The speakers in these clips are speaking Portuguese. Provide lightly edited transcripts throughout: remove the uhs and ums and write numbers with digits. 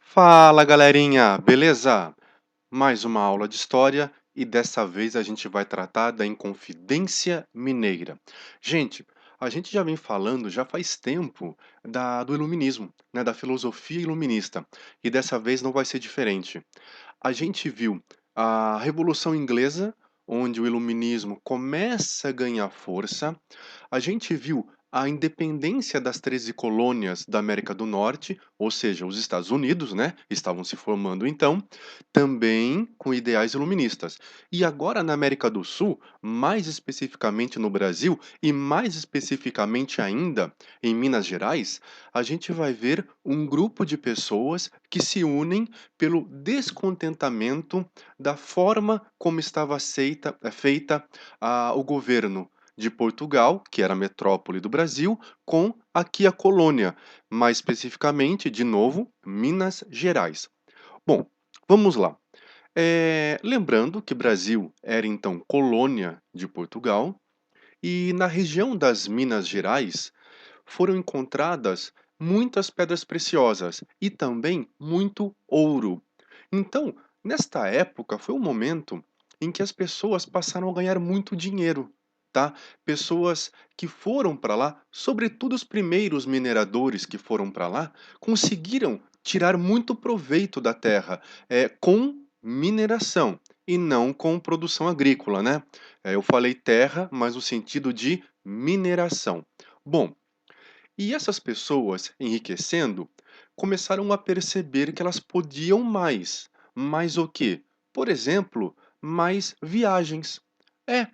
Fala galerinha, beleza? Mais uma aula de história e dessa vez a gente vai tratar da Inconfidência Mineira. Gente, a gente já vem falando já faz tempo do iluminismo, né, da filosofia iluminista, e dessa vez não vai ser diferente. A gente viu a Revolução Inglesa, onde o iluminismo começa a ganhar força. A gente viu a independência das 13 colônias da América do Norte, ou seja, os Estados Unidos, né, estavam se formando então, também com ideais iluministas. E agora na América do Sul, mais especificamente no Brasil e mais especificamente ainda em Minas Gerais, a gente vai ver um grupo de pessoas que se unem pelo descontentamento da forma como estava feita o governo de Portugal, que era a metrópole do Brasil, com aqui a colônia, mais especificamente, de novo, Minas Gerais. Bom, vamos lá. Lembrando que Brasil era então colônia de Portugal, e na região das Minas Gerais foram encontradas muitas pedras preciosas e também muito ouro. Então, nesta época, foi um momento em que as pessoas passaram a ganhar muito dinheiro, tá? Pessoas que foram para lá, sobretudo os primeiros mineradores que foram para lá, conseguiram tirar muito proveito da terra, com mineração e não com produção agrícola, né? Eu falei terra, mas no sentido de mineração. Bom, e essas pessoas, enriquecendo, começaram a perceber que elas podiam mais. Mais o quê? Por exemplo, mais viagens.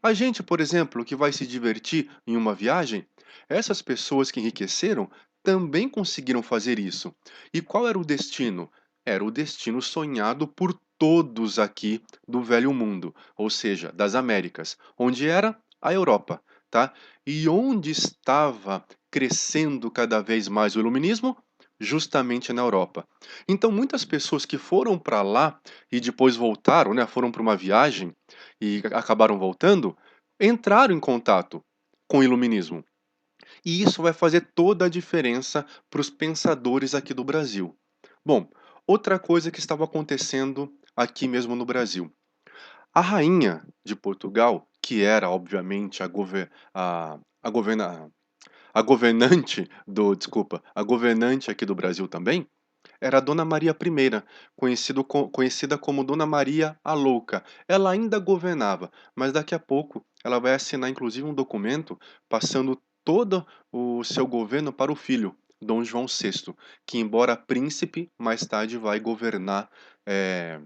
A gente, por exemplo, que vai se divertir em uma viagem, essas pessoas que enriqueceram também conseguiram fazer isso. E qual era o destino? Era o destino sonhado por todos aqui do Velho Mundo, ou seja, das Américas, onde era a Europa, tá? E onde estava crescendo cada vez mais o iluminismo? Justamente na Europa. Então, muitas pessoas que foram para lá e depois voltaram, né, foram para uma viagem e acabaram voltando, entraram em contato com o iluminismo. E isso vai fazer toda a diferença para os pensadores aqui do Brasil. Bom, outra coisa que estava acontecendo aqui mesmo no Brasil. A rainha de Portugal, que era obviamente a governante a governante aqui do Brasil também, era a Dona Maria I, conhecida como Dona Maria a Louca. Ela ainda governava, mas daqui a pouco ela vai assinar inclusive um documento passando todo o seu governo para o filho, Dom João VI, que embora príncipe, mais tarde vai governar eh,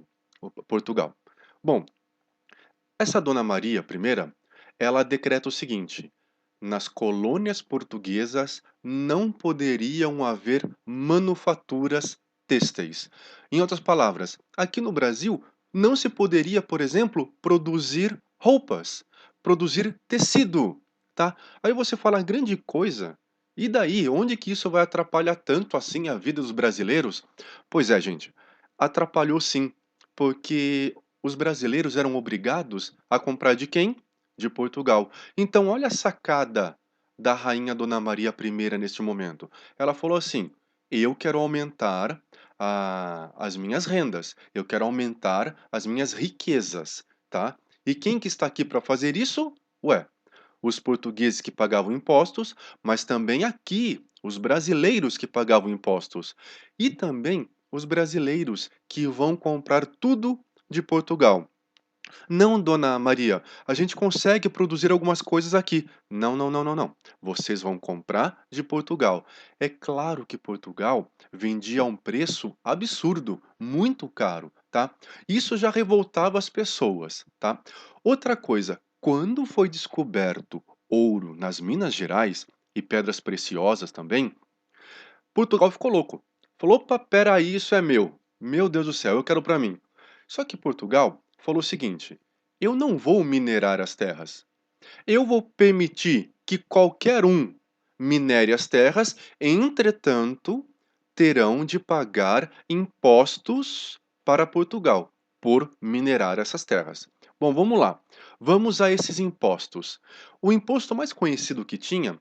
Portugal. Bom, essa Dona Maria I, ela decreta o seguinte: nas colônias portuguesas não poderiam haver manufaturas têxteis. Em outras palavras, aqui no Brasil não se poderia, por exemplo, produzir roupas, produzir tecido, tá? Aí você fala grande coisa. E daí, onde que isso vai atrapalhar tanto assim a vida dos brasileiros? Pois é, gente, atrapalhou sim, porque os brasileiros eram obrigados a comprar de quem? De Portugal. Então, olha a sacada da rainha Dona Maria I neste momento. Ela falou assim: eu quero aumentar as minhas rendas, eu quero aumentar as minhas riquezas, tá? E quem que está aqui para fazer isso? Ué, os portugueses que pagavam impostos, mas também aqui os brasileiros que pagavam impostos. E também os brasileiros que vão comprar tudo de Portugal. Não, dona Maria, a gente consegue produzir algumas coisas aqui. Não, não, não, não, não. Vocês vão comprar de Portugal. É claro que Portugal vendia a um preço absurdo, muito caro, tá? Isso já revoltava as pessoas, tá? Outra coisa, quando foi descoberto ouro nas Minas Gerais e pedras preciosas também, Portugal ficou louco. Falou: opa, peraí, isso é meu. Meu Deus do céu, eu quero para mim. Só que Portugal falou o seguinte: eu não vou minerar as terras. Eu vou permitir que qualquer um minere as terras, entretanto, terão de pagar impostos para Portugal por minerar essas terras. Bom, vamos lá. Vamos a esses impostos. O imposto mais conhecido que tinha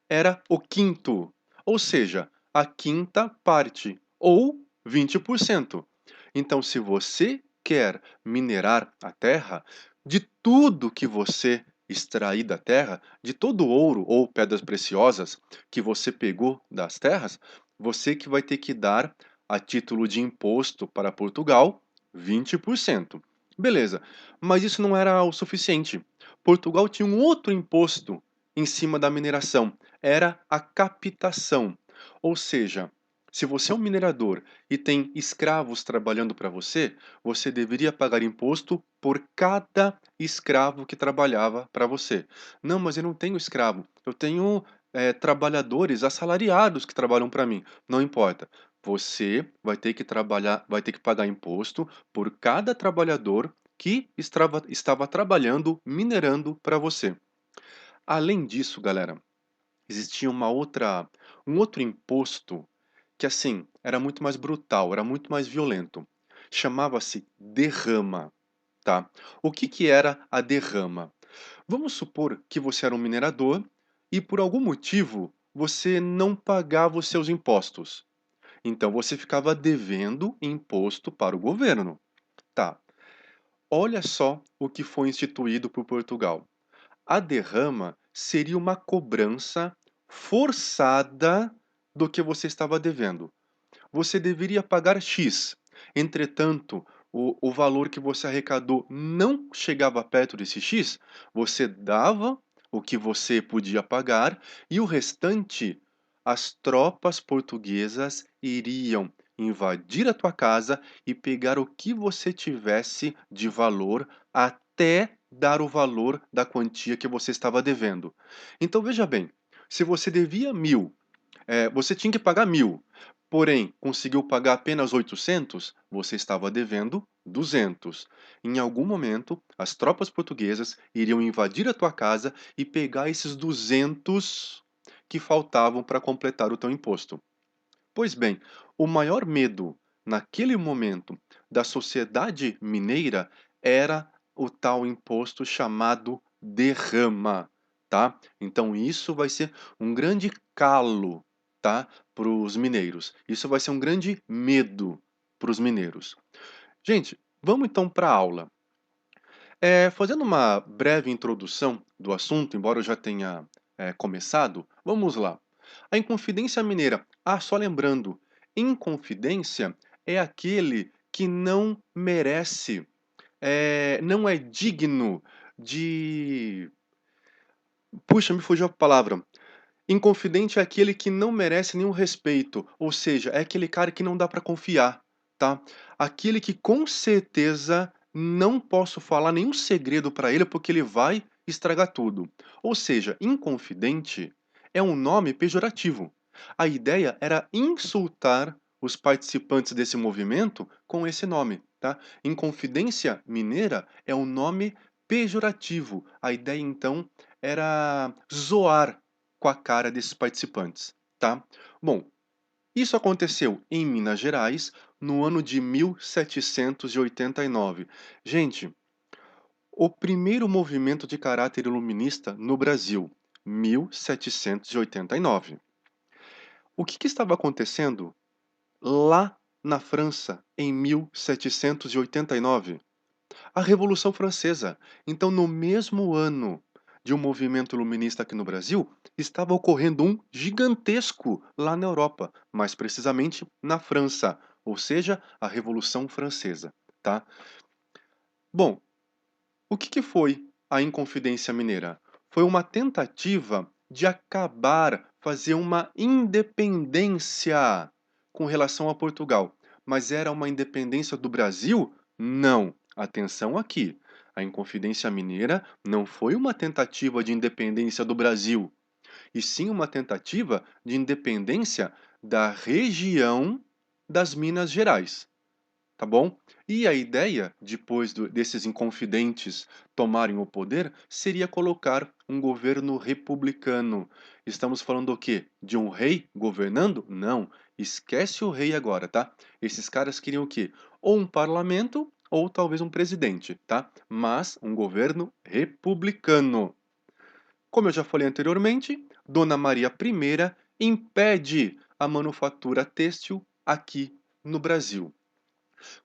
era o quinto, ou seja, a quinta parte, ou 20%. Então, se você quer minerar a terra, de tudo que você extrair da terra, de todo o ouro ou pedras preciosas que você pegou das terras, você que vai ter que dar a título de imposto para Portugal 20%. Beleza, mas isso não era o suficiente. Portugal tinha um outro imposto em cima da mineração, era a captação. Ou seja, se você é um minerador e tem escravos trabalhando para você, você deveria pagar imposto por cada escravo que trabalhava para você. Não, mas eu não tenho escravo, eu tenho trabalhadores assalariados que trabalham para mim. Não importa. Você vai ter que trabalhar, vai ter que pagar imposto por cada trabalhador que estava trabalhando, minerando para você. Além disso, galera, existia um outro imposto que, assim, era muito mais brutal, era muito mais violento. Chamava-se derrama, tá? O que que era a derrama? Vamos supor que você era um minerador e por algum motivo você não pagava os seus impostos. Então você ficava devendo imposto para o governo. Tá. Olha só o que foi instituído por Portugal. A derrama seria uma cobrança forçada do que você estava devendo. Você deveria pagar X. Entretanto, o valor que você arrecadou não chegava perto desse X, você dava o que você podia pagar e o restante, as tropas portuguesas iriam invadir a tua casa e pegar o que você tivesse de valor até dar o valor da quantia que você estava devendo. Então veja bem, se você devia 1.000, você tinha que pagar 1.000, porém conseguiu pagar apenas 800, você estava devendo 200. Em algum momento, as tropas portuguesas iriam invadir a tua casa e pegar esses 200 que faltavam para completar o teu imposto. Pois bem, o maior medo naquele momento da sociedade mineira era o tal imposto chamado derrama, tá? Então isso vai ser um grande calo, tá, para os mineiros. Isso vai ser um grande medo para os mineiros. Gente, vamos então para a aula. Fazendo uma breve introdução do assunto, embora eu já tenha começado, vamos lá. A Inconfidência Mineira. Ah, só lembrando, Inconfidência é aquele que não merece, não é digno de. Puxa, me fugiu a palavra. Inconfidente é aquele que não merece nenhum respeito, ou seja, é aquele cara que não dá para confiar, tá? Aquele que com certeza não posso falar nenhum segredo para ele porque ele vai estragar tudo. Ou seja, inconfidente é um nome pejorativo. A ideia era insultar os participantes desse movimento com esse nome, tá? Inconfidência Mineira é um nome pejorativo. A ideia então era zoar com a cara desses participantes, tá? Bom, isso aconteceu em Minas Gerais no ano de 1789. Gente, o primeiro movimento de caráter iluminista no Brasil, 1789. O que estava acontecendo lá na França em 1789? A Revolução Francesa. Então, no mesmo ano de um movimento iluminista aqui no Brasil, estava ocorrendo um gigantesco lá na Europa, mais precisamente na França, ou seja, a Revolução Francesa, tá? Bom, o que foi a Inconfidência Mineira? Foi uma tentativa de acabar, fazer uma independência com relação a Portugal. Mas era uma independência do Brasil? Não. Atenção aqui. A Inconfidência Mineira não foi uma tentativa de independência do Brasil, e sim uma tentativa de independência da região das Minas Gerais, tá bom? E a ideia, depois desses inconfidentes tomarem o poder, seria colocar um governo republicano. Estamos falando o quê? De um rei governando? Não, esquece o rei agora, tá? Esses caras queriam o quê? Ou um parlamento ou talvez um presidente, tá? Mas um governo republicano. Como eu já falei anteriormente, Dona Maria I impede a manufatura têxtil aqui no Brasil.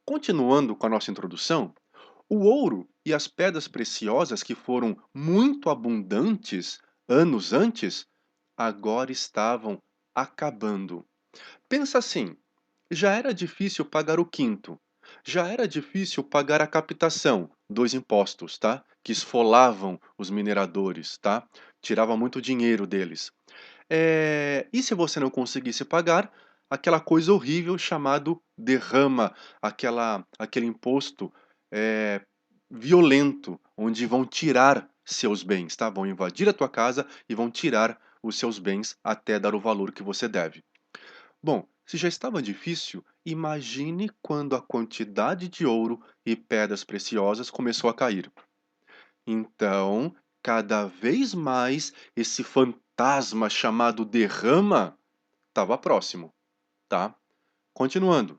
Continuando com a nossa introdução, o ouro e as pedras preciosas que foram muito abundantes anos antes, agora estavam acabando. Pensa assim, já era difícil pagar o quinto, já era difícil pagar a captação, dois impostos, tá? Que esfolavam os mineradores, tá? Tirava muito dinheiro deles. E se você não conseguisse pagar, aquela coisa horrível chamado derrama, aquele imposto é, violento, onde vão tirar seus bens, tá? Vão invadir a tua casa e vão tirar os seus bens até dar o valor que você deve. Bom, se já estava difícil, imagine quando a quantidade de ouro e pedras preciosas começou a cair. Então, cada vez mais esse fantasma chamado derrama estava próximo, tá? Continuando.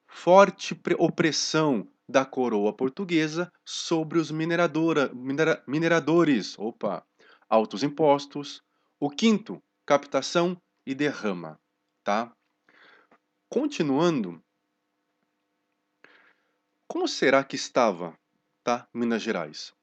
Forte opressão da coroa portuguesa sobre os mineradores. Opa! Altos impostos. O quinto, captação e derrama, tá? Continuando, como será que estava, tá, Minas Gerais?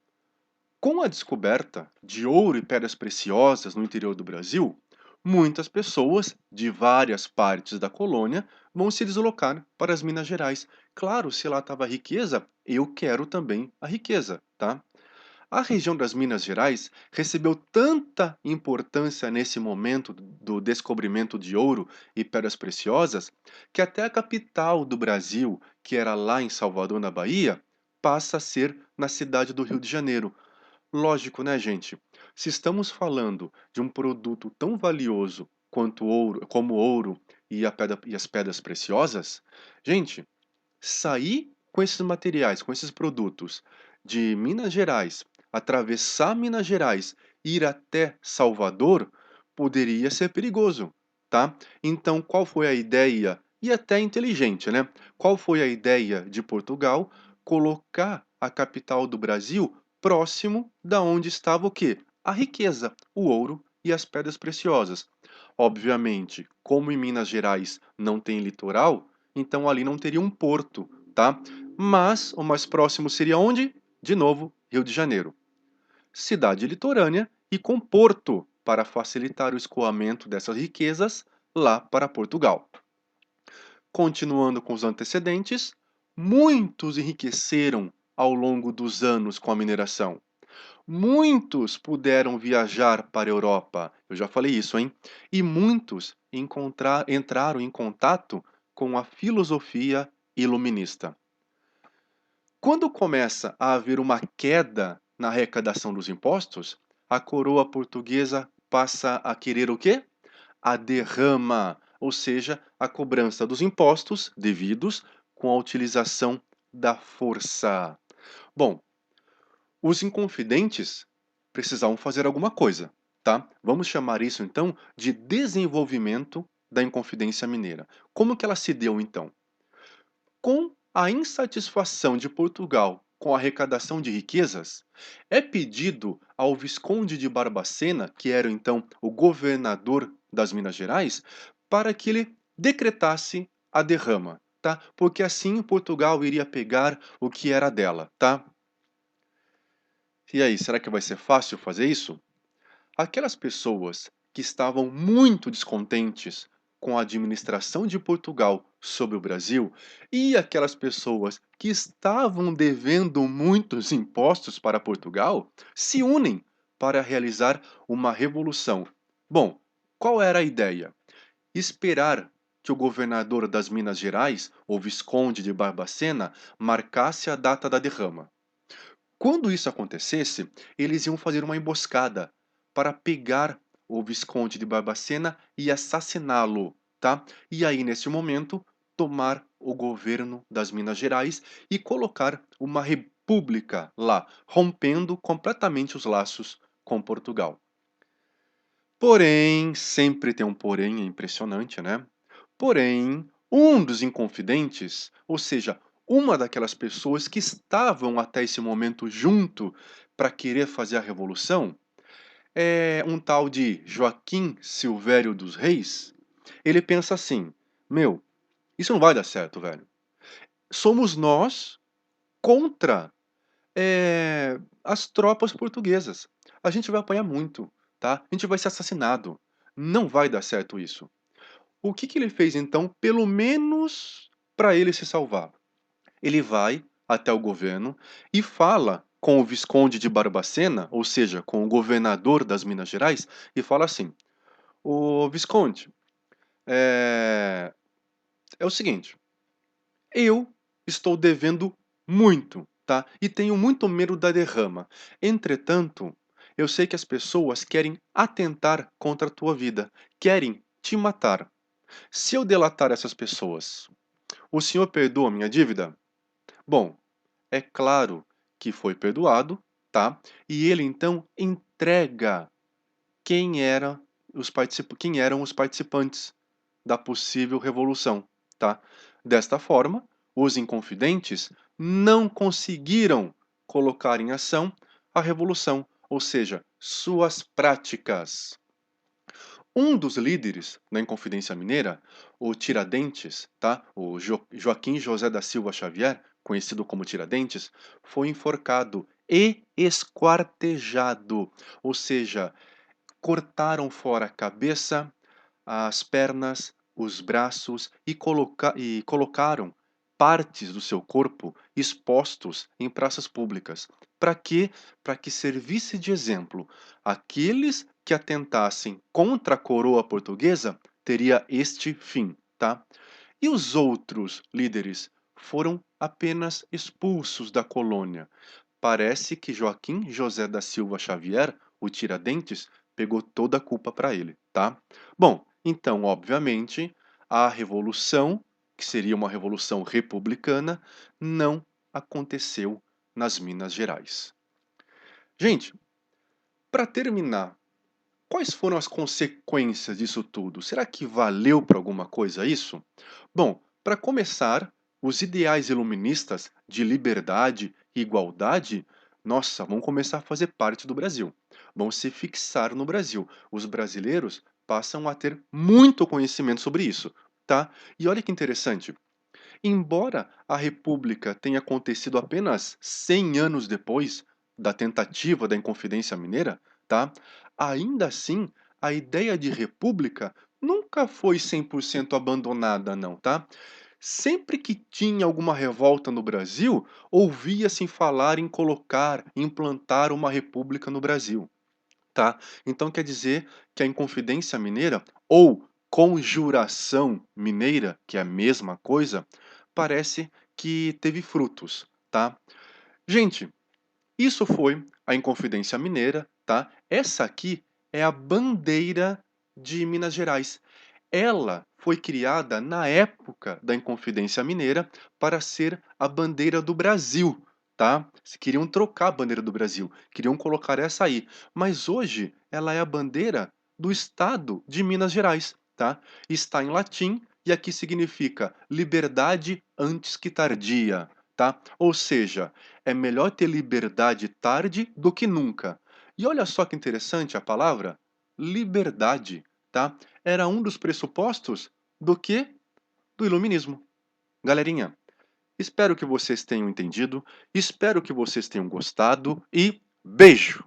Com a descoberta de ouro e pedras preciosas no interior do Brasil, muitas pessoas de várias partes da colônia vão se deslocar para as Minas Gerais. Claro, se lá estava riqueza, eu quero também a riqueza, tá? A região das Minas Gerais recebeu tanta importância nesse momento do descobrimento de ouro e pedras preciosas que até a capital do Brasil, que era lá em Salvador, na Bahia, passa a ser na cidade do Rio de Janeiro. Lógico, né, gente? Se estamos falando de um produto tão valioso quanto ouro, como ouro e as pedras preciosas, gente, sair com esses materiais, com esses produtos de Minas Gerais, atravessar Minas Gerais, ir até Salvador, poderia ser perigoso, tá? Então, qual foi a ideia? E até inteligente, né? Qual foi a ideia de Portugal colocar a capital do Brasil próximo da onde estava o quê? A riqueza, o ouro e as pedras preciosas. Obviamente, como em Minas Gerais não tem litoral, então ali não teria um porto, tá? Mas o mais próximo seria onde? De novo, Rio de Janeiro. Cidade litorânea e com porto para facilitar o escoamento dessas riquezas lá para Portugal. Continuando com os antecedentes, muitos enriqueceram ao longo dos anos com a mineração. Muitos puderam viajar para a Europa, eu já falei isso, hein? E muitos entraram em contato com a filosofia iluminista. Quando começa a haver uma queda na arrecadação dos impostos, a coroa portuguesa passa a querer o quê? A derrama, ou seja, a cobrança dos impostos devidos com a utilização da força. Bom, os inconfidentes precisavam fazer alguma coisa, tá? Vamos chamar isso então de desenvolvimento da Inconfidência Mineira. Como que ela se deu então? Com a insatisfação de Portugal com a arrecadação de riquezas, é pedido ao Visconde de Barbacena, que era então o governador das Minas Gerais, para que ele decretasse a derrama, tá? Porque assim Portugal iria pegar o que era dela, tá? E aí, será que vai ser fácil fazer isso? Aquelas pessoas que estavam muito descontentes com a administração de Portugal sobre o Brasil e aquelas pessoas que estavam devendo muitos impostos para Portugal se unem para realizar uma revolução. Bom, qual era a ideia? Esperar que o governador das Minas Gerais, o Visconde de Barbacena, marcasse a data da derrama. Quando isso acontecesse, eles iam fazer uma emboscada para pegar o Visconde de Barbacena e assassiná-lo, tá? E aí, nesse momento, tomar o governo das Minas Gerais e colocar uma república lá, rompendo completamente os laços com Portugal. Porém, sempre tem um porém, é impressionante, né? Porém, um dos inconfidentes, ou seja, uma daquelas pessoas que estavam até esse momento junto para querer fazer a revolução, é um tal de Joaquim Silvério dos Reis. Ele pensa assim: meu, Isso não vai dar certo, velho. Somos nós contra as tropas portuguesas. A gente vai apanhar muito, tá? A gente vai ser assassinado. Não vai dar certo isso. O que que ele fez então, pelo menos para ele se salvar? Ele vai até o governo e fala com o Visconde de Barbacena, ou seja, com o governador das Minas Gerais, e fala assim: "O Visconde, é, é o seguinte, eu estou devendo muito, tá? E tenho muito medo da derrama. Entretanto, eu sei que as pessoas querem atentar contra a tua vida, querem te matar. Se eu delatar essas pessoas, o senhor perdoa a minha dívida?" Bom, é claro que foi perdoado, tá? E ele então entrega quem era quem eram os participantes da possível revolução, tá? Desta forma, os inconfidentes não conseguiram colocar em ação a revolução, ou seja, suas práticas. Um dos líderes da Inconfidência Mineira, o Tiradentes, tá? O Joaquim José da Silva Xavier, conhecido como Tiradentes, foi enforcado e esquartejado, ou seja, cortaram fora a cabeça, as pernas, os braços e colocaram partes do seu corpo expostos em praças públicas. Para quê? Para que servisse de exemplo. Aqueles que atentassem contra a coroa portuguesa teria este fim, tá? E os outros líderes foram apenas expulsos da colônia. Parece que Joaquim José da Silva Xavier, o Tiradentes, pegou toda a culpa para ele, tá? Bom, então, obviamente, a revolução, que seria uma revolução republicana, não aconteceu nas Minas Gerais. Gente, para terminar, quais foram as consequências disso tudo? Será que valeu para alguma coisa isso? Bom, para começar, os ideais iluministas de liberdade e igualdade, nossa, vão começar a fazer parte do Brasil. Vão se fixar no Brasil. Os brasileiros passam a ter muito conhecimento sobre isso, tá? E olha que interessante. Embora a República tenha acontecido apenas 100 anos depois da tentativa da Inconfidência Mineira, tá? Ainda assim, a ideia de república nunca foi 100% abandonada, não, tá? Sempre que tinha alguma revolta no Brasil, ouvia-se falar em colocar, implantar uma república no Brasil, tá? Então quer dizer que a Inconfidência Mineira ou Conjuração Mineira, que é a mesma coisa, parece que teve frutos, tá? Gente, isso foi a Inconfidência Mineira, tá? Essa aqui é a bandeira de Minas Gerais. Ela foi criada na época da Inconfidência Mineira para ser a bandeira do Brasil, tá? Se queriam trocar a bandeira do Brasil, queriam colocar essa aí, mas hoje ela é a bandeira do estado de Minas Gerais, tá? Está em latim e aqui significa liberdade antes que tardia, tá? Ou seja, é melhor ter liberdade tarde do que nunca. E olha só que interessante a palavra liberdade, tá? Era um dos pressupostos do que? Do iluminismo. Galerinha, espero que vocês tenham entendido, espero que vocês tenham gostado e beijo!